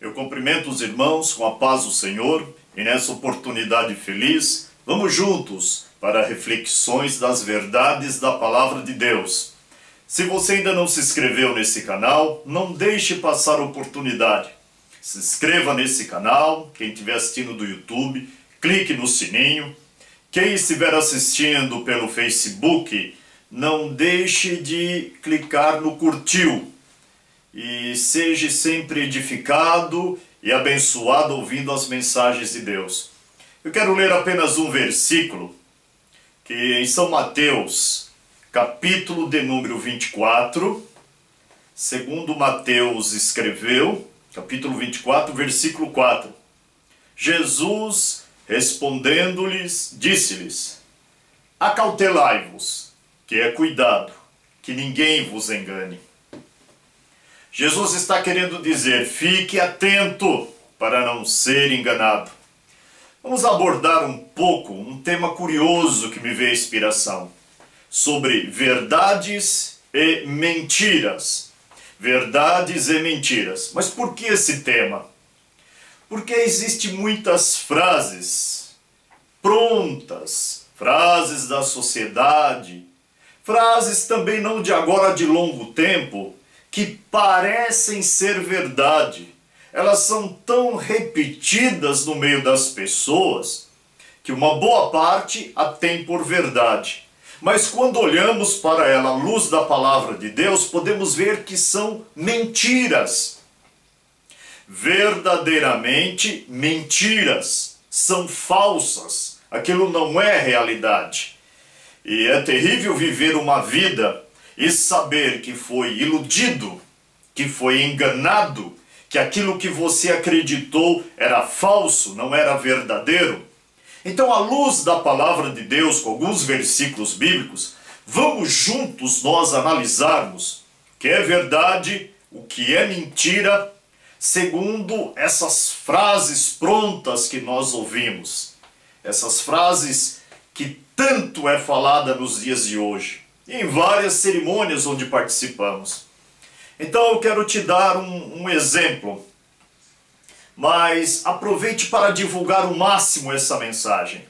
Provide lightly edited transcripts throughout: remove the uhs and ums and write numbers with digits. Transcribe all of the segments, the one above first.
Eu cumprimento os irmãos com a paz do Senhor e nessa oportunidade feliz, vamos juntos para reflexões das verdades da Palavra de Deus. Se você ainda não se inscreveu nesse canal, não deixe passar a oportunidade. Se inscreva nesse canal, quem estiver assistindo do YouTube, clique no sininho. Quem estiver assistindo pelo Facebook, não deixe de clicar no curtiu. E seja sempre edificado e abençoado ouvindo as mensagens de Deus. Eu quero ler apenas um versículo, que em São Mateus, capítulo de número 24, segundo Mateus escreveu, capítulo 24, versículo 4. Jesus, respondendo-lhes, disse-lhes: acautelai-vos, que é cuidado, que ninguém vos engane. Jesus está querendo dizer, fique atento para não ser enganado. Vamos abordar um pouco um tema curioso que me veio a inspiração, sobre verdades e mentiras. Verdades e mentiras. Mas por que esse tema? Porque existem muitas frases prontas, frases da sociedade, frases também não de agora, de longo tempo, que parecem ser verdade. Elas são tão repetidas no meio das pessoas que uma boa parte a tem por verdade. Mas quando olhamos para ela à luz da palavra de Deus, podemos ver que são mentiras. Verdadeiramente mentiras. São falsas. Aquilo não é realidade. E é terrível viver uma vida e saber que foi iludido, que foi enganado, que aquilo que você acreditou era falso, não era verdadeiro. Então, à luz da palavra de Deus, com alguns versículos bíblicos, vamos juntos nós analisarmos o que é verdade, o que é mentira, segundo essas frases prontas que nós ouvimos. Essas frases que tanto é falada nos dias de hoje, e em várias cerimônias onde participamos. Então eu quero te dar um exemplo, mas aproveite para divulgar o máximo essa mensagem,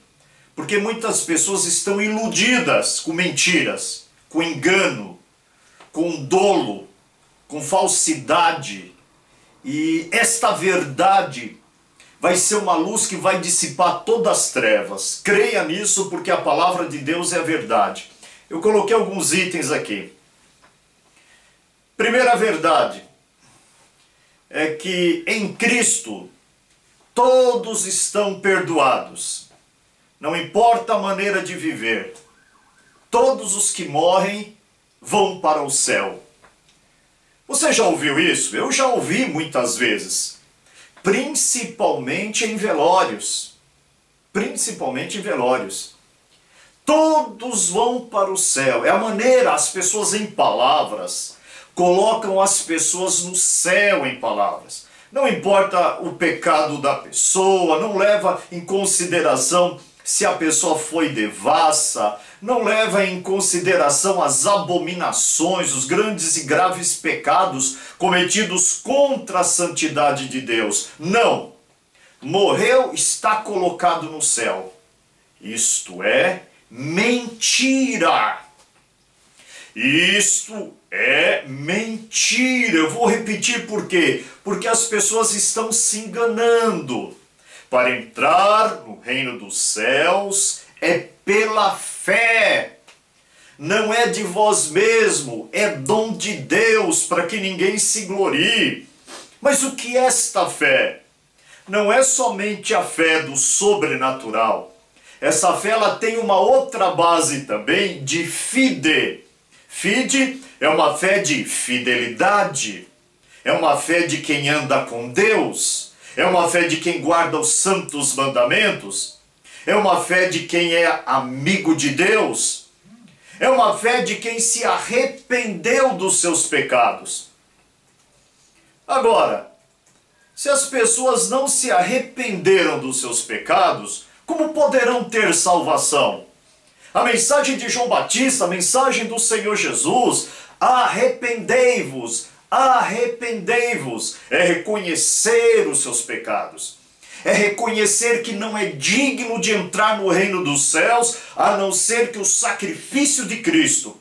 porque muitas pessoas estão iludidas com mentiras, com engano, com dolo, com falsidade, e esta verdade vai ser uma luz que vai dissipar todas as trevas. Creia nisso, porque a palavra de Deus é a verdade. Eu coloquei alguns itens aqui. Primeira verdade é que em Cristo todos estão perdoados. Não importa a maneira de viver. Todos os que morrem vão para o céu. Você já ouviu isso? Eu já ouvi muitas vezes. Principalmente em velórios. Principalmente em velórios. Todos vão para o céu. É a maneira, as pessoas em palavras colocam as pessoas no céu em palavras. Não importa o pecado da pessoa, não leva em consideração se a pessoa foi devassa, não leva em consideração as abominações, os grandes e graves pecados cometidos contra a santidade de Deus. Não! Morreu, está colocado no céu. Isto é mentira. Isto é mentira. Eu vou repetir por quê? Porque as pessoas estão se enganando. Para entrar no reino dos céus é pela fé. Não é de vós mesmo, é dom de Deus, para que ninguém se glorie. Mas o que é esta fé? Não é somente a fé do sobrenatural. Essa fé ela tem uma outra base também de fide. Fide é uma fé de fidelidade. É uma fé de quem anda com Deus. É uma fé de quem guarda os santos mandamentos. É uma fé de quem é amigo de Deus. É uma fé de quem se arrependeu dos seus pecados. Agora, se as pessoas não se arrependeram dos seus pecados, como poderão ter salvação? A mensagem de João Batista, a mensagem do Senhor Jesus, arrependei-vos, Arrependei-vos é reconhecer os seus pecados. É reconhecer que não é digno de entrar no reino dos céus, a não ser que o sacrifício de Cristo,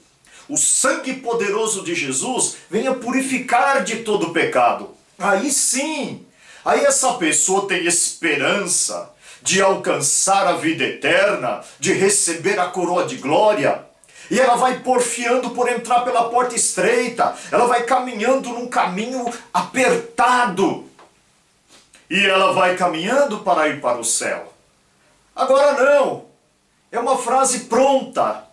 o sangue poderoso de Jesus, venha purificar de todo pecado. Aí sim, aí essa pessoa tem esperança de alcançar a vida eterna, de receber a coroa de glória. E ela vai porfiando por entrar pela porta estreita, ela vai caminhando num caminho apertado. E ela vai caminhando para ir para o céu. Agora não, é uma frase pronta.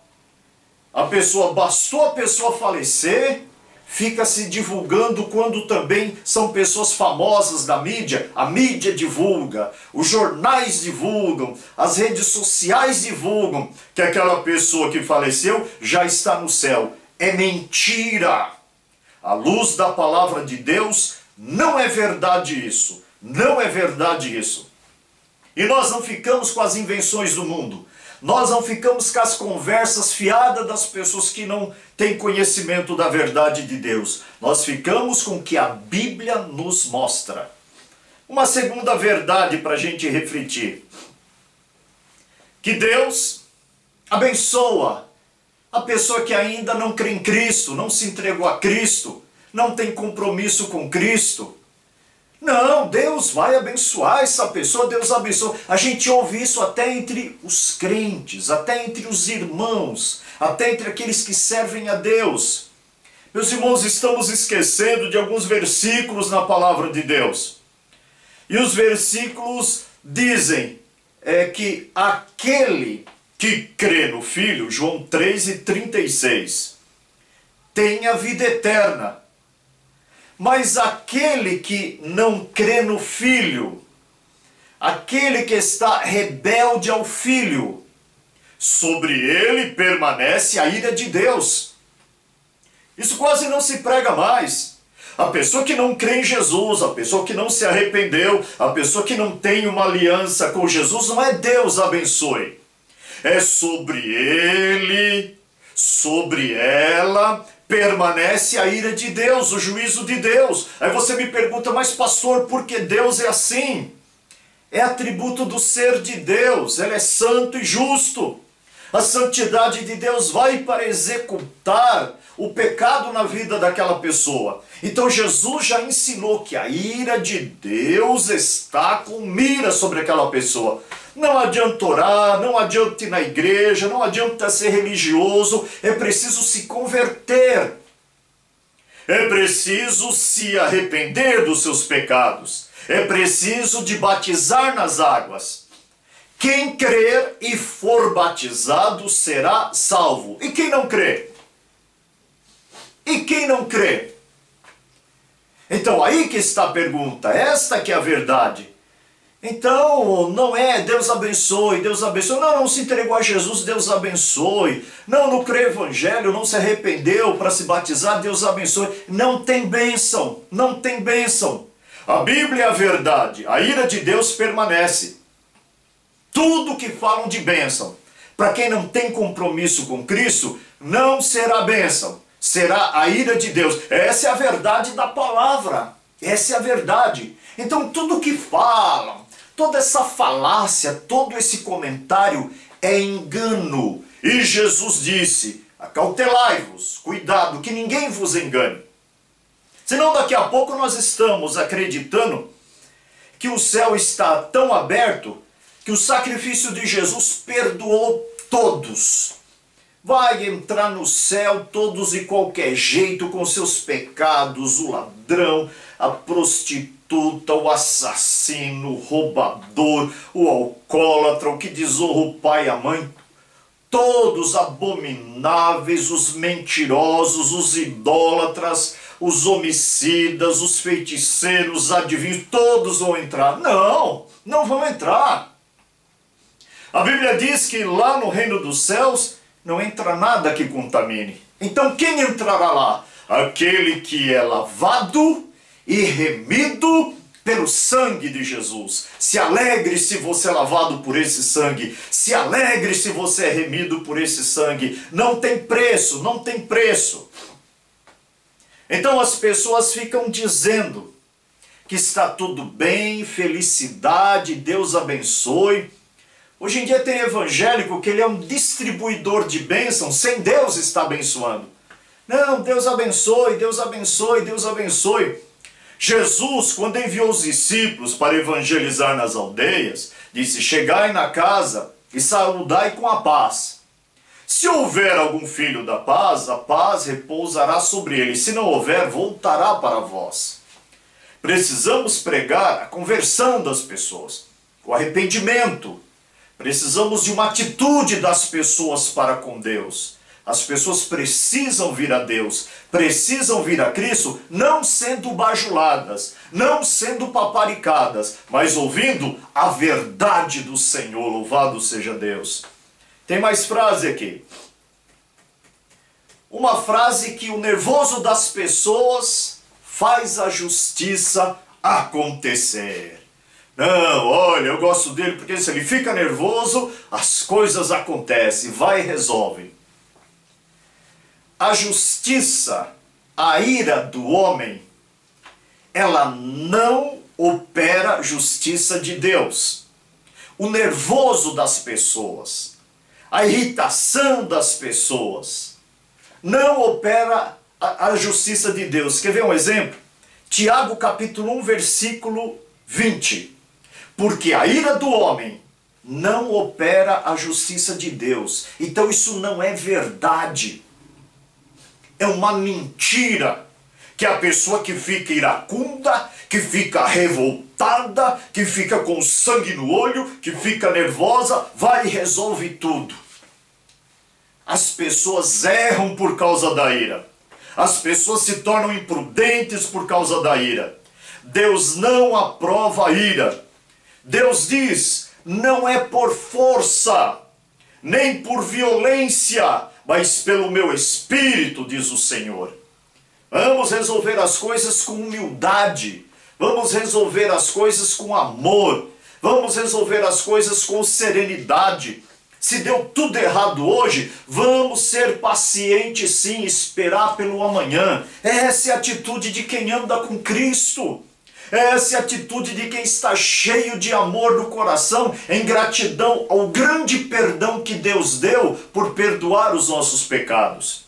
Bastou a pessoa falecer, fica se divulgando quando também são pessoas famosas da mídia. A mídia divulga, os jornais divulgam, as redes sociais divulgam que aquela pessoa que faleceu já está no céu. É mentira! À luz da palavra de Deus, não é verdade isso. Não é verdade isso. E nós não ficamos com as invenções do mundo. Nós não ficamos com as conversas fiadas das pessoas que não têm conhecimento da verdade de Deus. Nós ficamos com o que a Bíblia nos mostra. Uma segunda verdade para a gente refletir. Que Deus abençoa a pessoa que ainda não crê em Cristo, não se entregou a Cristo, não tem compromisso com Cristo. Não, Deus vai abençoar essa pessoa, Deus abençoa. A gente ouve isso até entre os crentes, até entre os irmãos, até entre aqueles que servem a Deus. Meus irmãos, estamos esquecendo de alguns versículos na palavra de Deus. E os versículos dizem que aquele que crê no Filho, João 3:36, tem a vida eterna. Mas aquele que não crê no Filho, aquele que está rebelde ao Filho, sobre ele permanece a ira de Deus. Isso quase não se prega mais. A pessoa que não crê em Jesus, a pessoa que não se arrependeu, a pessoa que não tem uma aliança com Jesus, não é Deus abençoe. É sobre ele, sobre ela, permanece a ira de Deus, o juízo de Deus. Aí você me pergunta, mas pastor, por que Deus é assim? É atributo do ser de Deus, ele é santo e justo. A santidade de Deus vai para executar o pecado na vida daquela pessoa. Então Jesus já ensinou que a ira de Deus está com mira sobre aquela pessoa. Não adianta orar, não adianta ir na igreja, não adianta ser religioso, é preciso se converter. É preciso se arrepender dos seus pecados. É preciso de batizar nas águas. Quem crer e for batizado será salvo. E quem não crê? E quem não crê? Então aí que está a pergunta, esta que é a verdade. Então, não é Deus abençoe, Deus abençoe. Não se entregou a Jesus, Deus abençoe. Não crê no Evangelho, não se arrependeu para se batizar, Deus abençoe. Não tem bênção, não tem bênção. A Bíblia é a verdade, a ira de Deus permanece. Tudo que falam de bênção, para quem não tem compromisso com Cristo, não será bênção, será a ira de Deus. Essa é a verdade da palavra, essa é a verdade. Então tudo que falam, toda essa falácia, todo esse comentário é engano. E Jesus disse, acautelai-vos, cuidado, que ninguém vos engane. Senão daqui a pouco nós estamos acreditando que o céu está tão aberto que o sacrifício de Jesus perdoou todos. Vai entrar no céu todos de qualquer jeito, com seus pecados, o ladrão, a prostituta, o assassino, o roubador, o alcoólatra, o que desonra o pai e a mãe. Todos abomináveis, os mentirosos, os idólatras, os homicidas, os feiticeiros, os adivinhos, todos vão entrar. Não vão entrar. A Bíblia diz que lá no reino dos céus não entra nada que contamine. Então quem entrará lá? Aquele que é lavado e remido pelo sangue de Jesus. Se alegre se você é lavado por esse sangue. Se alegre se você é remido por esse sangue. Não tem preço, não tem preço. Então as pessoas ficam dizendo que está tudo bem, felicidade, Deus abençoe. Hoje em dia tem evangélico que ele é um distribuidor de bênçãos sem Deus estar abençoando. Não, Deus abençoe, Deus abençoe, Deus abençoe. Jesus, quando enviou os discípulos para evangelizar nas aldeias, disse: chegai na casa e saudai com a paz. Se houver algum filho da paz, a paz repousará sobre ele. Se não houver, voltará para vós. Precisamos pregar a conversão das pessoas, o arrependimento. Precisamos de uma atitude das pessoas para com Deus. As pessoas precisam vir a Deus, precisam vir a Cristo, não sendo bajuladas, não sendo paparicadas, mas ouvindo a verdade do Senhor. Louvado seja Deus. Tem mais frase aqui. Uma frase que o nervoso das pessoas faz a justiça acontecer. Não, olha, eu gosto dele porque se ele fica nervoso, as coisas acontecem, vai e resolve. A justiça, a ira do homem, ela não opera justiça de Deus. O nervoso das pessoas, a irritação das pessoas, não opera a justiça de Deus. Quer ver um exemplo? Tiago capítulo 1, versículo 20. Porque a ira do homem não opera a justiça de Deus. Então isso não é verdade. É uma mentira. Que a pessoa que fica iracunda, que fica revoltada, que fica com sangue no olho, que fica nervosa, vai e resolve tudo. As pessoas erram por causa da ira. As pessoas se tornam imprudentes por causa da ira. Deus não aprova a ira. Deus diz, não é por força, nem por violência, mas pelo meu Espírito, diz o Senhor. Vamos resolver as coisas com humildade. Vamos resolver as coisas com amor. Vamos resolver as coisas com serenidade. Se deu tudo errado hoje, vamos ser pacientes sim, esperar pelo amanhã. Essa é a atitude de quem anda com Cristo. Essa é a atitude de quem está cheio de amor no coração, em gratidão ao grande perdão que Deus deu por perdoar os nossos pecados.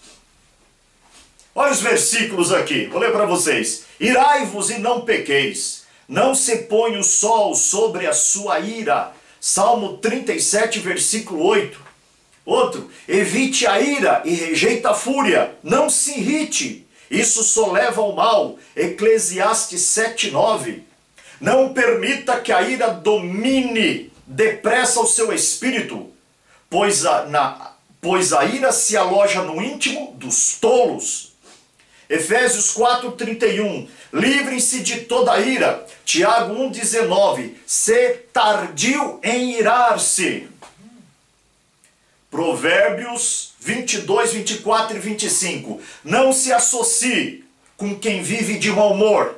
Olha os versículos aqui, vou ler para vocês. Irai-vos e não pequeis, não se põe o sol sobre a sua ira. Salmo 37, versículo 8. Outro, evite a ira e rejeita a fúria, não se irrite. Isso só leva ao mal. Eclesiastes 7:9. Não permita que a ira domine depressa o seu espírito, pois a ira se aloja no íntimo dos tolos. Efésios 4:31. Livrem-se de toda a ira. Tiago 1:19. Ser tardio em irar-se. Provérbios 22, 24 e 25. Não se associe com quem vive de mau humor,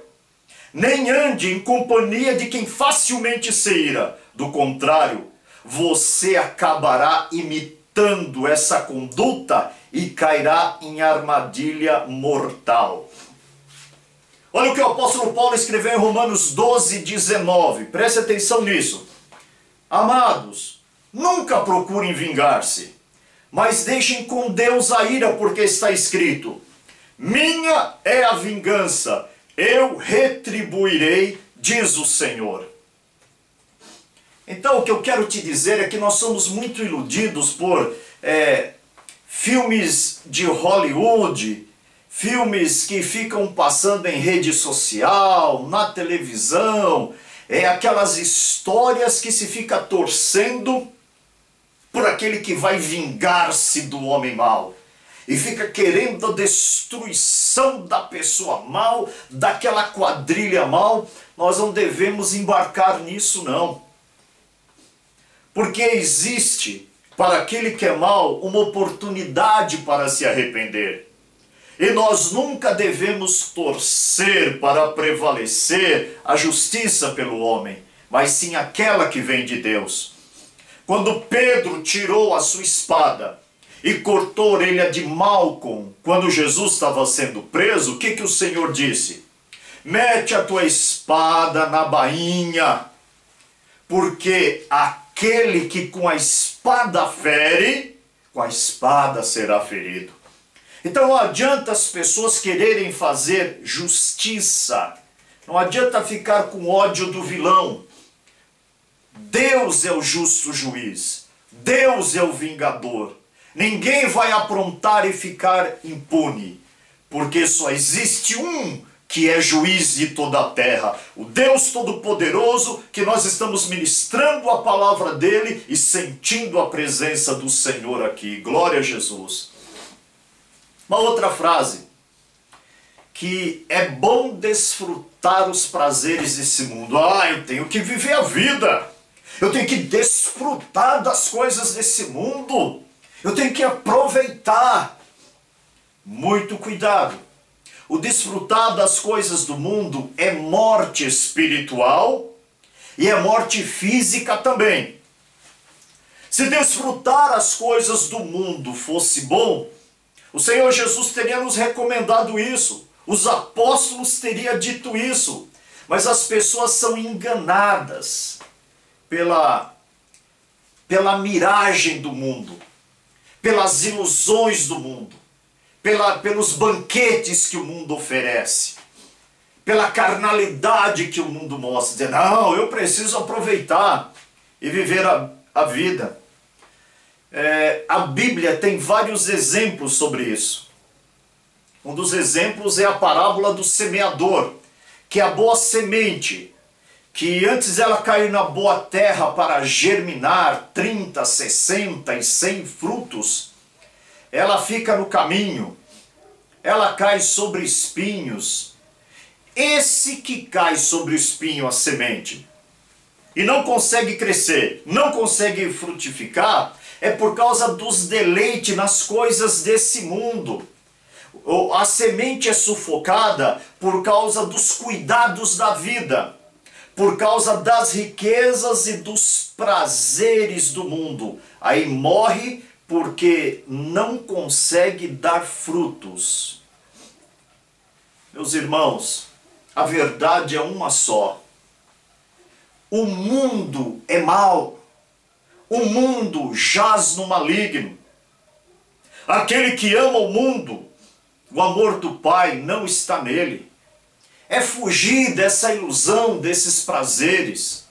nem ande em companhia de quem facilmente se ira. Do contrário, você acabará imitando essa conduta e cairá em armadilha mortal. Olha o que o apóstolo Paulo escreveu em Romanos 12, 19. Preste atenção nisso. Amados, nunca procurem vingar-se, mas deixem com Deus a ira, porque está escrito: minha é a vingança, eu retribuirei, diz o Senhor. Então o que eu quero te dizer é que nós somos muito iludidos por filmes de Hollywood, filmes que ficam passando em rede social, na televisão, aquelas histórias que se fica torcendo por aquele que vai vingar-se do homem mau. E fica querendo a destruição da pessoa mal, daquela quadrilha mal. Nós não devemos embarcar nisso, não. Porque existe, para aquele que é mau, uma oportunidade para se arrepender. E nós nunca devemos torcer para prevalecer a justiça pelo homem, mas sim aquela que vem de Deus. Quando Pedro tirou a sua espada e cortou a orelha de Malcom, quando Jesus estava sendo preso, o que o Senhor disse? Mete a tua espada na bainha, porque aquele que com a espada fere, com a espada será ferido. Então não adianta as pessoas quererem fazer justiça, não adianta ficar com ódio do vilão. Deus é o justo juiz, Deus é o vingador. Ninguém vai aprontar e ficar impune, porque só existe um que é juiz de toda a terra, o Deus Todo-Poderoso, que nós estamos ministrando a palavra dele e sentindo a presença do Senhor aqui. Glória a Jesus. Uma outra frase, que é bom desfrutar os prazeres desse mundo. Eu tenho que viver a vida, eu tenho que desfrutar das coisas desse mundo, eu tenho que aproveitar. Muito cuidado. O desfrutar das coisas do mundo é morte espiritual e é morte física também. Se desfrutar as coisas do mundo fosse bom, o Senhor Jesus teria nos recomendado isso. Os apóstolos teriam dito isso. Mas as pessoas são enganadas pela miragem do mundo, pelas ilusões do mundo, pelos banquetes que o mundo oferece, pela carnalidade que o mundo mostra, dizendo, não, eu preciso aproveitar e viver a vida. A Bíblia tem vários exemplos sobre isso. Um dos exemplos é a parábola do semeador, que é a boa semente, que antes ela cair na boa terra para germinar 30, 60 e 100 frutos, ela fica no caminho, ela cai sobre espinhos. Esse que cai sobre o espinho, a semente, e não consegue crescer, não consegue frutificar, é por causa dos deleites nas coisas desse mundo. A semente é sufocada por causa dos cuidados da vida, por causa das riquezas e dos prazeres do mundo. Aí morre porque não consegue dar frutos. Meus irmãos, a verdade é uma só. O mundo é mau. O mundo jaz no maligno. Aquele que ama o mundo, o amor do Pai não está nele. É fugir dessa ilusão, desses prazeres.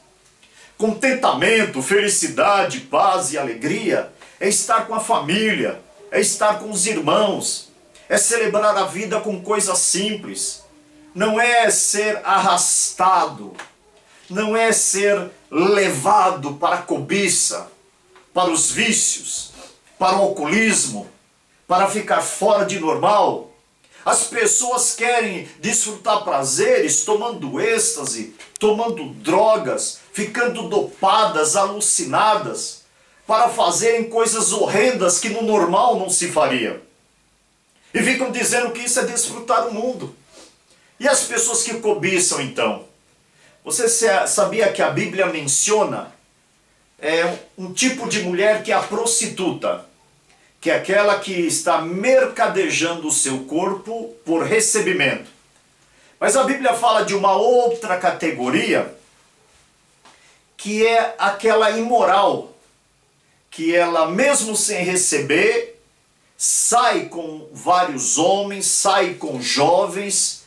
Contentamento, felicidade, paz e alegria é estar com a família, é estar com os irmãos, é celebrar a vida com coisas simples. Não é ser arrastado, não é ser levado para a cobiça, para os vícios, para o alcoolismo, para ficar fora de normal. As pessoas querem desfrutar prazeres tomando êxtase, tomando drogas, ficando dopadas, alucinadas, para fazerem coisas horrendas que no normal não se faria. E ficam dizendo que isso é desfrutar o mundo. E as pessoas que cobiçam então? Você sabia que a Bíblia menciona um tipo de mulher que é a prostituta, que é aquela que está mercadejando o seu corpo por recebimento. Mas a Bíblia fala de uma outra categoria, que é aquela imoral, que ela mesmo sem receber, sai com vários homens, sai com jovens,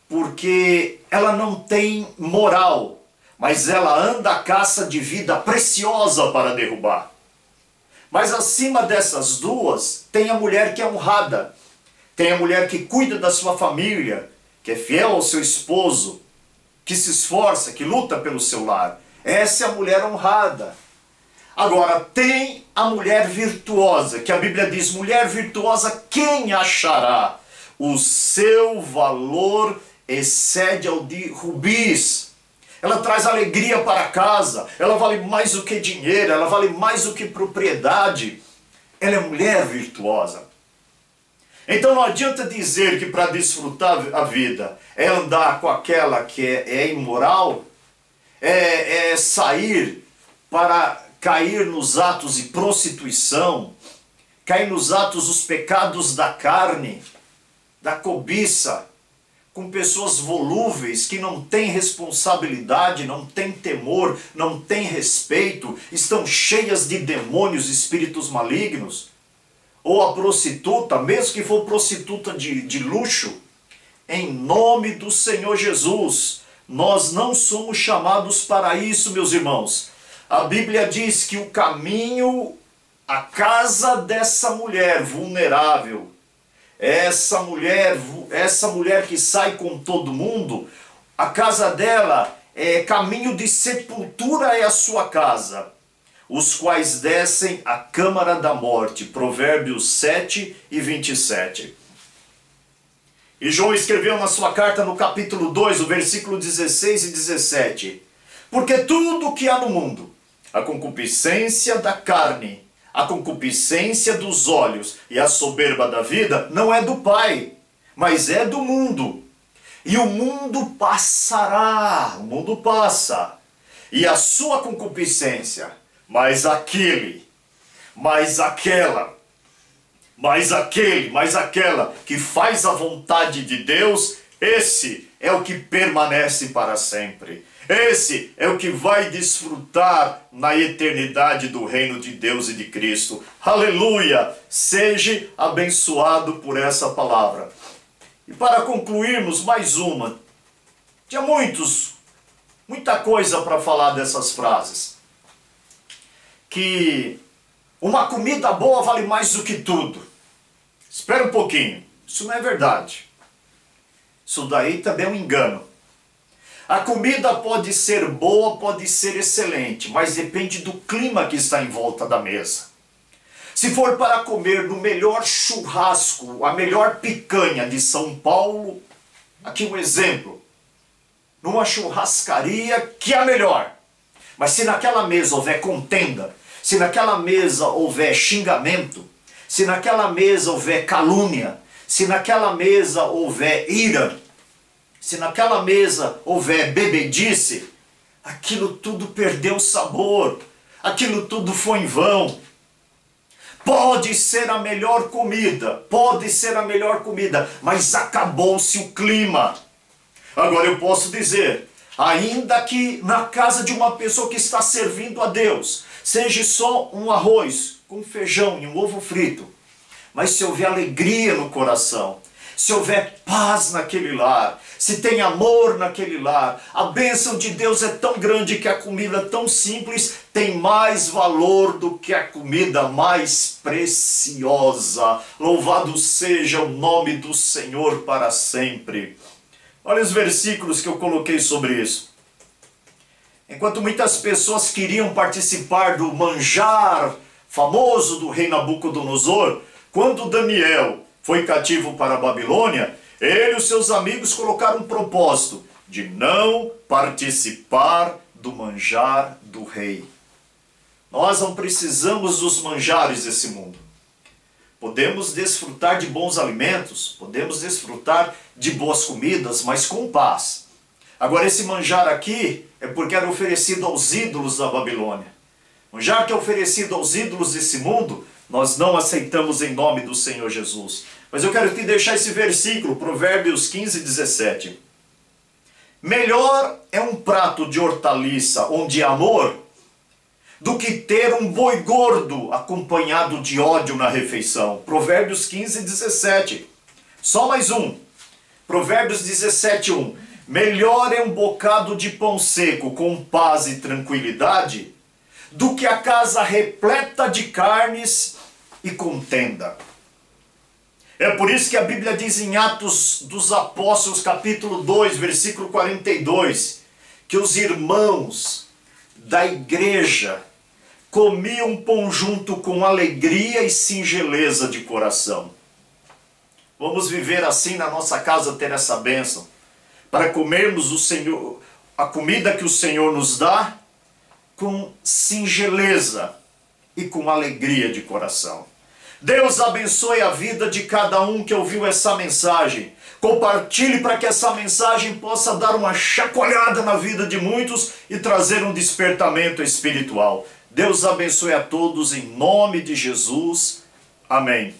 porque ela não tem moral, mas ela anda à caça de vida preciosa para derrubar. Mas acima dessas duas, tem a mulher que é honrada, tem a mulher que cuida da sua família, que é fiel ao seu esposo, que se esforça, que luta pelo seu lar. Essa é a mulher honrada. Agora, tem a mulher virtuosa, que a Bíblia diz, mulher virtuosa, quem achará? O seu valor excede ao de rubis. Ela traz alegria para casa, ela vale mais do que dinheiro, ela vale mais do que propriedade. Ela é mulher virtuosa. Então não adianta dizer que para desfrutar a vida é andar com aquela que é imoral, é sair para cair nos atos de prostituição, caem nos atos os pecados da carne, da cobiça, com pessoas volúveis que não têm responsabilidade, não têm temor, não têm respeito, estão cheias de demônios, espíritos malignos. Ou a prostituta, mesmo que for prostituta de luxo, em nome do Senhor Jesus, nós não somos chamados para isso, meus irmãos. A Bíblia diz que o caminho, a casa dessa mulher vulnerável, essa mulher que sai com todo mundo, a casa dela é caminho de sepultura, é a sua casa, os quais descem à câmara da morte. Provérbios 7 e 27. E João escreveu na sua carta no capítulo 2, o versículo 16 e 17. Porque tudo o que há no mundo, a concupiscência da carne, a concupiscência dos olhos e a soberba da vida, não é do Pai, mas é do mundo. E o mundo passará, o mundo passa, e a sua concupiscência, mas aquele, mais aquela, mais aquele, mais aquela que faz a vontade de Deus, esse é o que permanece para sempre. Esse é o que vai desfrutar na eternidade do reino de Deus e de Cristo. Aleluia! Seja abençoado por essa palavra. E para concluirmos, mais uma. Tinha muita coisa para falar dessas frases. Que uma comida boa vale mais do que tudo. Espera um pouquinho. Isso não é verdade. Isso daí também é um engano. A comida pode ser boa, pode ser excelente, mas depende do clima que está em volta da mesa. Se for para comer no melhor churrasco, a melhor picanha de São Paulo, aqui um exemplo, numa churrascaria que é a melhor, mas se naquela mesa houver contenda, se naquela mesa houver xingamento, se naquela mesa houver calúnia, se naquela mesa houver ira, se naquela mesa houver bebedice, aquilo tudo perdeu sabor, aquilo tudo foi em vão. Pode ser a melhor comida, mas acabou-se o clima. Agora eu posso dizer, ainda que na casa de uma pessoa que está servindo a Deus, seja só um arroz com feijão e um ovo frito, mas se houver alegria no coração, se houver paz naquele lar, se tem amor naquele lar, a bênção de Deus é tão grande que a comida tão simples tem mais valor do que a comida mais preciosa. Louvado seja o nome do Senhor para sempre. Olha os versículos que eu coloquei sobre isso. Enquanto muitas pessoas queriam participar do manjar famoso do rei Nabucodonosor, quando Daniel foi cativo para a Babilônia, ele e os seus amigos colocaram um propósito de não participar do manjar do rei. Nós não precisamos dos manjares desse mundo. Podemos desfrutar de bons alimentos, podemos desfrutar de boas comidas, mas com paz. Agora esse manjar aqui é porque era oferecido aos ídolos da Babilônia. Manjar que é oferecido aos ídolos desse mundo, nós não aceitamos em nome do Senhor Jesus. Mas eu quero te deixar esse versículo, Provérbios 15, 17. Melhor é um prato de hortaliça onde há amor, do que ter um boi gordo acompanhado de ódio na refeição. Provérbios 15, 17. Só mais um. Provérbios 17, 1. Melhor é um bocado de pão seco com paz e tranquilidade, do que a casa repleta de carnes e contenda. É por isso que a Bíblia diz em Atos dos Apóstolos, capítulo 2, versículo 42, que os irmãos da igreja comiam pão junto com alegria e singeleza de coração. Vamos viver assim na nossa casa, ter essa bênção, para comermos a comida que o Senhor nos dá com singeleza e com alegria de coração. Deus abençoe a vida de cada um que ouviu essa mensagem. Compartilhe para que essa mensagem possa dar uma chacoalhada na vida de muitos e trazer um despertamento espiritual. Deus abençoe a todos em nome de Jesus. Amém.